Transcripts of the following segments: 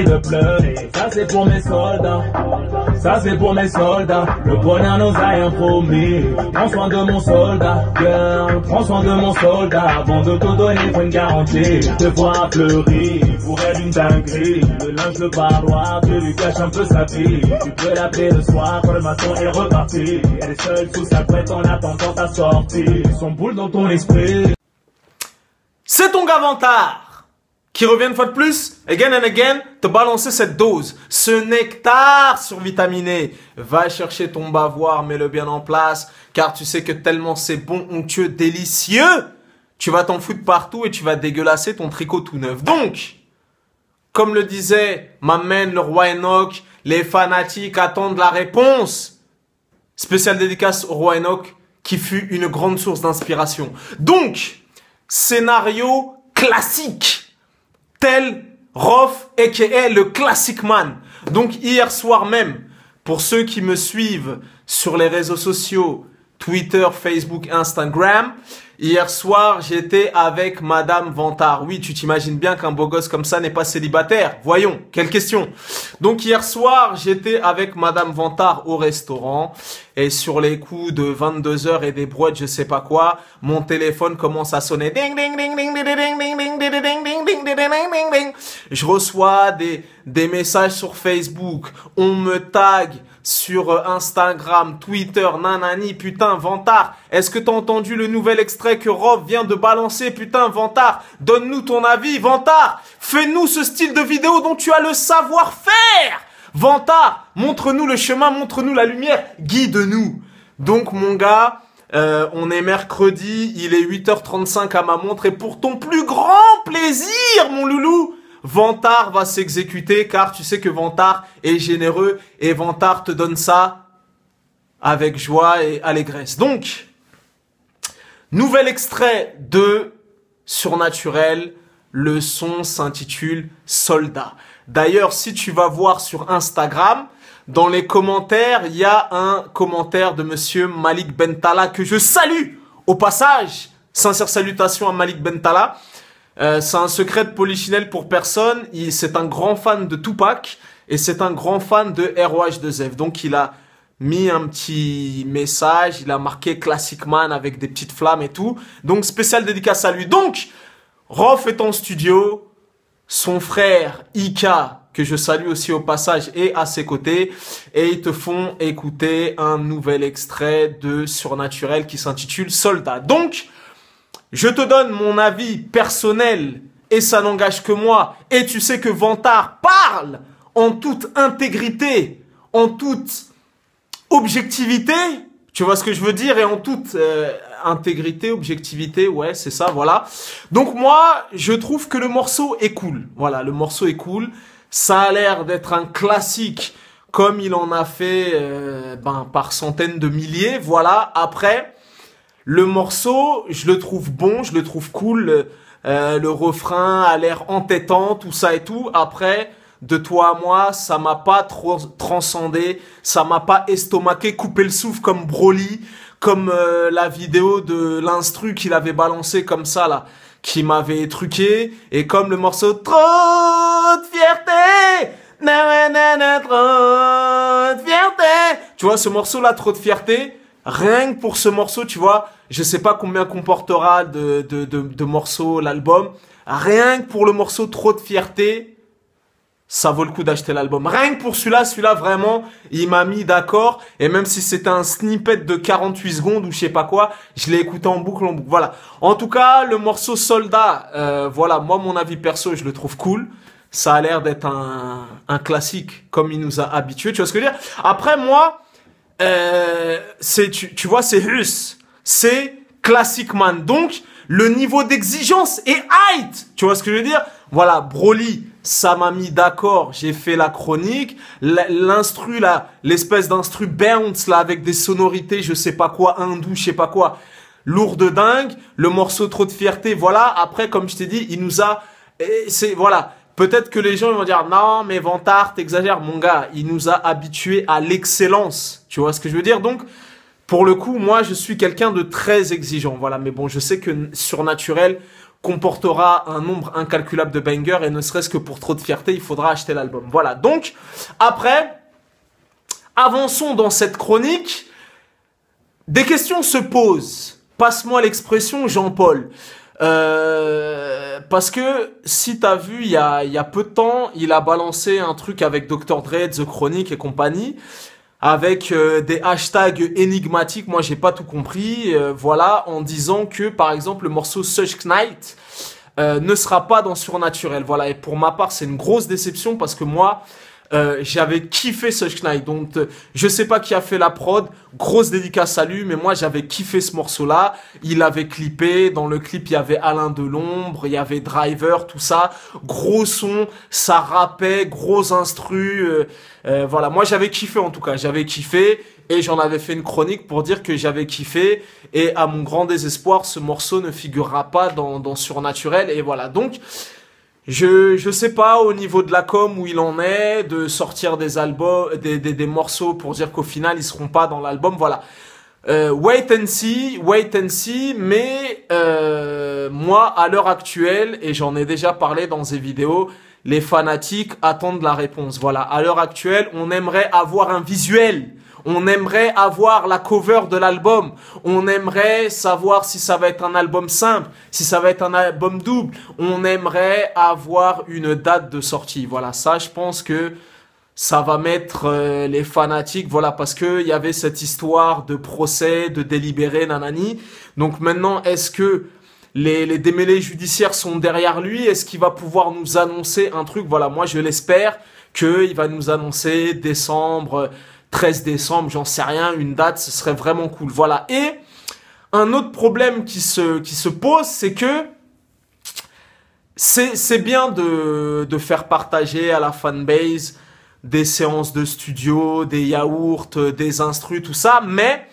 de pleurer, ça c'est pour mes soldats, ça c'est pour mes soldats, le bonheur nous a rien promis, prends soin de mon soldat, girl, prends soin de mon soldat, avant de te donner pour une garantie, te voir pleurer, pour elle une dinguerie, le linge de parloir, tu lui caches un peu sa vie, tu peux l'appeler le soir quand le maçon est reparti, elle est seule sous sa couette en attendant ta sortie, son boule dans ton esprit. C'est ton gars Vantard qui revient une fois de plus, again and again, te balancer cette dose, ce nectar survitaminé. Va chercher ton bavoir, mets-le bien en place, car tu sais que tellement c'est bon, onctueux, délicieux, tu vas t'en foutre partout et tu vas dégueulasser ton tricot tout neuf. Donc, comme le disait ma man, le roi Enoch, les fanatiques attendent la réponse. Spéciale dédicace au roi Enoch, qui fut une grande source d'inspiration. Donc, scénario classique. Tel Rof aka le Classic Man. Donc hier soir même, pour ceux qui me suivent sur les réseaux sociaux, Twitter, Facebook, Instagram, hier soir j'étais avec Madame Vantard. Oui, tu t'imagines bien qu'un beau gosse comme ça n'est pas célibataire. Voyons, quelle question. Donc hier soir j'étais avec Madame Vantard au restaurant et sur les coups de 22h et des brouettes je sais pas quoi, mon téléphone commence à sonner. Ding ding ding ding ding ding ding ding ding ding ding ding ding ding ding. Je reçois des messages sur Facebook, on me tag sur Instagram, Twitter, nanani, putain, Vantard, est-ce que t'as entendu le nouvel extrait que Rof vient de balancer, putain, Vantard, donne-nous ton avis, Vantard, fais-nous ce style de vidéo dont tu as le savoir-faire, Vantard, montre-nous le chemin, montre-nous la lumière, guide-nous. Donc, mon gars, on est mercredi, il est 8h35 à ma montre, et pour ton plus grand plaisir, mon loulou, Vantard va s'exécuter car tu sais que Vantard est généreux et Vantard te donne ça avec joie et allégresse. Donc, nouvel extrait de Surnaturel, le son s'intitule Soldat. D'ailleurs, si tu vas voir sur Instagram, dans les commentaires, il y a un commentaire de monsieur Malik Bentala que je salue au passage. Sincère salutations à Malik Bentala. C'est un secret de Polichinelle pour personne. C'est un grand fan de Tupac et c'est un grand fan de ROH2F. Donc il a mis un petit message, il a marqué Classic Man avec des petites flammes et tout. Donc spécial dédicace à lui. Donc Rof est en studio, son frère Ika, que je salue aussi au passage, est à ses côtés et ils te font écouter un nouvel extrait de Surnaturel qui s'intitule Soldat. Donc je te donne mon avis personnel et ça n'engage que moi. Et tu sais que Vantard parle en toute intégrité, en toute objectivité. Tu vois ce que je veux dire? Et en toute intégrité, objectivité, ouais, c'est ça, voilà. Donc moi, je trouve que le morceau est cool. Voilà, le morceau est cool. Ça a l'air d'être un classique comme il en a fait par centaines de milliers. Voilà, après... Le morceau, je le trouve bon, je le trouve cool, le refrain a l'air entêtant, tout ça et tout. Après, de toi à moi, ça m'a pas trop transcendé, ça m'a pas estomaqué, coupé le souffle comme Broly, comme la vidéo de l'instru qu'il avait balancé comme ça là, qui m'avait truqué, et comme le morceau Trop de fierté, nanana, trop de fierté. Tu vois ce morceau là, Trop de fierté. Rien que pour ce morceau, tu vois, je sais pas combien comportera de morceaux l'album. Rien que pour le morceau Trop de fierté, ça vaut le coup d'acheter l'album. Rien que pour celui-là vraiment, il m'a mis d'accord. Et même si c'était un snippet de 48 secondes ou je sais pas quoi, je l'ai écouté en boucle, Voilà. En tout cas, le morceau Soldat, voilà, moi mon avis perso, je le trouve cool. Ça a l'air d'être un classique comme il nous a habitués. Tu vois ce que je veux dire? Après, moi... tu vois, c'est russe, c'est Classic Man, donc le niveau d'exigence est height, tu vois ce que je veux dire? Voilà, Broly, ça m'a mis d'accord, j'ai fait la chronique, l'instru là, l'espèce d'instru bounce là, avec des sonorités, je sais pas quoi, hindou, je sais pas quoi, lourd de dingue, le morceau Trop de fierté, voilà, après, comme je t'ai dit, il nous a, voilà, peut-être que les gens ils vont dire non mais Vantard t'exagères, mon gars, il nous a habitués à l'excellence, tu vois ce que je veux dire? Donc pour le coup moi je suis quelqu'un de très exigeant, voilà, mais bon je sais que Surnaturel, comportera un nombre incalculable de bangers et ne serait-ce que pour trop de fierté, il faudra acheter l'album. Voilà, donc après, avançons dans cette chronique. Des questions se posent. Passe-moi l'expression Jean-Paul. Parce que si t'as vu, il y a peu de temps, il a balancé un truc avec Dr. Dre, The Chronic et compagnie, avec des hashtags énigmatiques. Moi, j'ai pas tout compris. Voilà, en disant que, par exemple, le morceau Such Knight ne sera pas dans Surnaturel. Voilà, et pour ma part, c'est une grosse déception parce que moi, j'avais kiffé Such Knight. Donc, je sais pas qui a fait la prod. Grosse dédicace à lui, mais moi, j'avais kiffé ce morceau-là. Il avait clippé. Dans le clip, il y avait Alain Delombre, il y avait Driver, tout ça. Gros son, ça rappait, gros instru. Voilà, moi, j'avais kiffé en tout cas. J'avais kiffé et j'en avais fait une chronique pour dire que j'avais kiffé. Et à mon grand désespoir, ce morceau ne figurera pas dans Surnaturel. Et voilà, donc... Je sais pas au niveau de la com où il en est, de sortir des albums, des morceaux pour dire qu'au final ils seront pas dans l'album, voilà. Wait and see, mais moi à l'heure actuelle, et j'en ai déjà parlé dans des vidéos, les fanatiques attendent la réponse. Voilà, à l'heure actuelle, on aimerait avoir un visuel. On aimerait avoir la cover de l'album. On aimerait savoir si ça va être un album simple, si ça va être un album double. On aimerait avoir une date de sortie. Voilà, ça, je pense que ça va mettre les fanatiques. Voilà, parce que il y avait cette histoire de procès, de délibéré, nanani. Donc maintenant, est-ce que les démêlés judiciaires sont derrière lui? Est-ce qu'il va pouvoir nous annoncer un truc? Voilà, moi, je l'espère qu'il va nous annoncer décembre... 13 décembre, j'en sais rien, une date, ce serait vraiment cool. Voilà. Et un autre problème qui se pose, c'est que c'est bien de faire partager à la fanbase des séances de studio, des yaourts, des instrus, tout ça, mais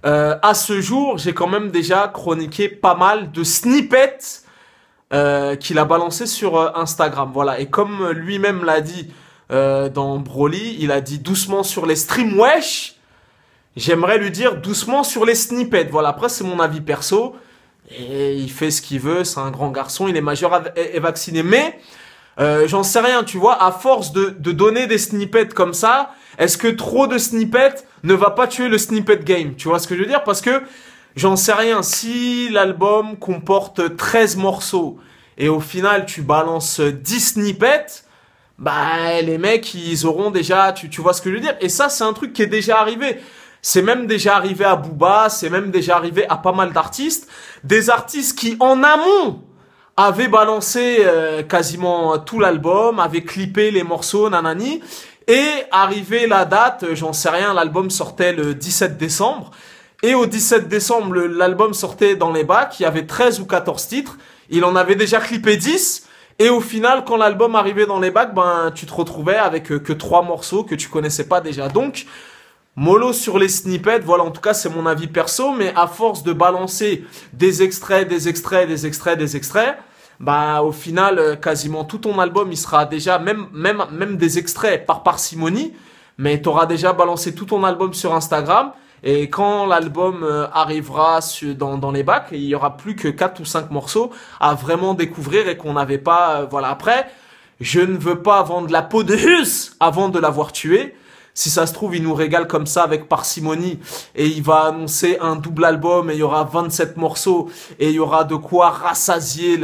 à ce jour, j'ai quand même déjà chroniqué pas mal de snippets qu'il a balancé sur Instagram. Voilà. Et comme lui-même l'a dit, dans Broly, il a dit doucement sur les streams, wesh. J'aimerais lui dire doucement sur les snippets. Voilà, après c'est mon avis perso. Et il fait ce qu'il veut, c'est un grand garçon, il est majeur et vacciné. Mais j'en sais rien, tu vois, à force de donner des snippets comme ça, est-ce que trop de snippets ne va pas tuer le snippet game? Tu vois ce que je veux dire? Parce que j'en sais rien, si l'album comporte 13 morceaux et au final tu balances 10 snippets, bah les mecs ils auront déjà, tu vois ce que je veux dire, et ça c'est un truc qui est déjà arrivé, c'est même déjà arrivé à Booba, c'est même déjà arrivé à pas mal d'artistes, des artistes qui en amont avaient balancé quasiment tout l'album, avaient clippé les morceaux, nanani, et arrivé la date, j'en sais rien, l'album sortait le 17 décembre, et au 17 décembre l'album sortait dans les bacs, il y avait 13 ou 14 titres, il en avait déjà clippé 10. Et au final, quand l'album arrivait dans les bacs, ben, tu te retrouvais avec que 3 morceaux que tu connaissais pas déjà. Donc, mollo sur les snippets. Voilà, en tout cas, c'est mon avis perso. Mais à force de balancer des extraits, bah, au final, quasiment tout ton album, il sera déjà, même des extraits par parcimonie. Mais t'auras déjà balancé tout ton album sur Instagram. Et quand l'album arrivera dans les bacs, il y aura plus que 4 ou 5 morceaux à vraiment découvrir et qu'on n'avait pas... voilà. Après, je ne veux pas vendre la peau de Hus avant de l'avoir tué. Si ça se trouve, il nous régale comme ça avec parcimonie et il va annoncer un double album et il y aura 27 morceaux et il y aura de quoi rassasier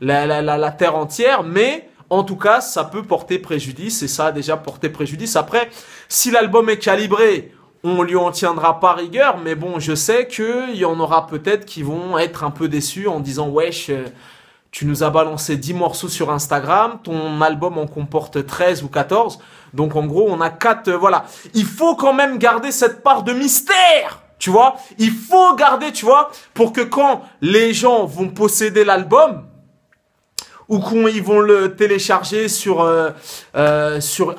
la terre entière. Mais en tout cas, ça peut porter préjudice et ça a déjà porté préjudice. Après, si l'album est calibré... on lui en tiendra pas rigueur, mais bon, je sais qu'il y en aura peut-être qui vont être un peu déçus en disant « Wesh, tu nous as balancé 10 morceaux sur Instagram, ton album en comporte 13 ou 14, donc en gros, on a 4... voilà. Il faut quand même garder cette part de mystère, tu vois. Il faut garder, tu vois, pour que quand les gens vont posséder l'album, ou qu'ils vont le télécharger sur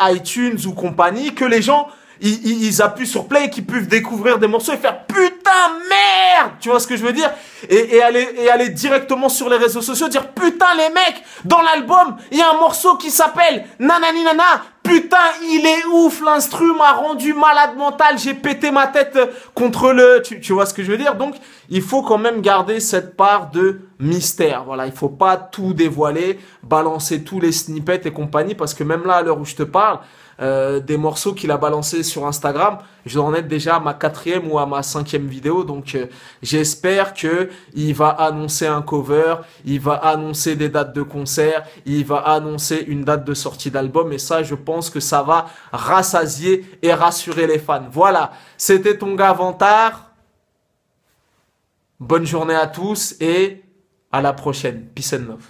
iTunes ou compagnie, que les gens... Ils appuient sur play et qu'ils peuvent découvrir des morceaux et faire putain merde, tu vois ce que je veux dire, et aller directement sur les réseaux sociaux dire putain les mecs, dans l'album il y a un morceau qui s'appelle nanani nana, putain il est ouf, l'instru m'a rendu malade mental, j'ai pété ma tête contre le, tu vois ce que je veux dire. Donc il faut quand même garder cette part de mystère. Voilà, il faut pas tout dévoiler, balancer tous les snippets et compagnie, parce que même là, à l'heure où je te parle, des morceaux qu'il a balancés sur Instagram, je dois en être déjà à ma 4e ou à ma 5e vidéo, donc j'espère que il va annoncer un cover, il va annoncer des dates de concert, il va annoncer une date de sortie d'album, et ça, je pense que ça va rassasier et rassurer les fans. Voilà, c'était ton gars Vantard. Bonne journée à tous et à la prochaine. Peace and love.